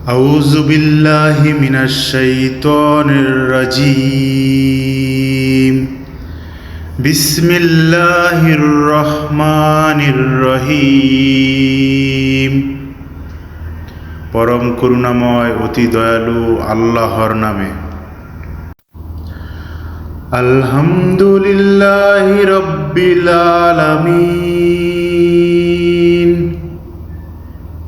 আউযু বিল্লাহি মিনাশ শাইতানির রাজীম। বিসমিল্লাহির রহমানির রহিম। পরম করুণাময় অতি দয়ালু আল্লাহর নামে। আলহামদুলিল্লাহি রাব্বিল আলামিন।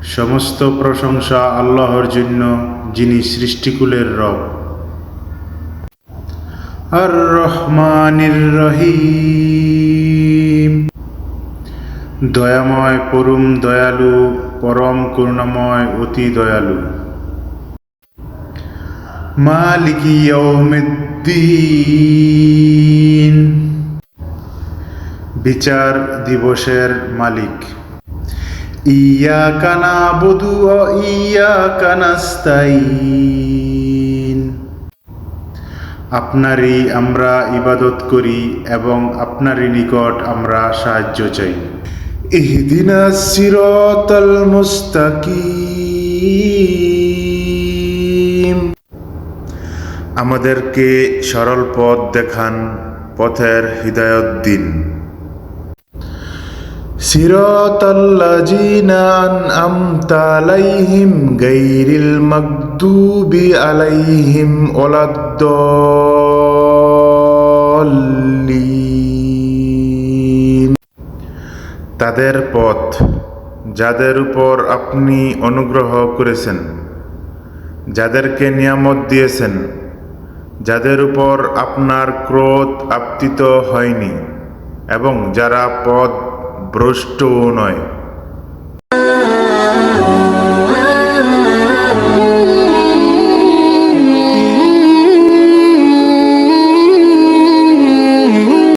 সমস্ত প্রশংসা আল্লাহর জন্য, যিনি সৃষ্টিকুলের রব। আর রহমানির রহিম। দয়াময় পরম দয়ালু, পরম করুণাময় অতি দয়ালু। মালিকি ইয়াউমিদ্দিন। বিচার দিবসের মালিক। ইয়াকা না'বুদু ওয়া ইয়াকা নাস্তাঈন। আপনারই আমরা ইবাদত করি এবং আপনারই নিকট আমরা সাহায্য চাই। ইহদিনাস সিরাতাল মুস্তাকিম। আমাদেরকে সরল পথ দেখান, পথের হিদায়াত দিন। সিরাতাল্লাযীনা আন'আমতা আলাইহিম গায়রিল মাগদুবি আলাইহিম ওয়ালাদ-দাল্লিন। তাদের পথ, যাদের উপর আপনি অনুগ্রহ করেছেন, যাদেরকে নিয়ামত দিয়েছেন, যাদের উপর আপনার ক্রোধ আপতিত হয়নি এবং যারা পথ ভ্রষ্টও নয়।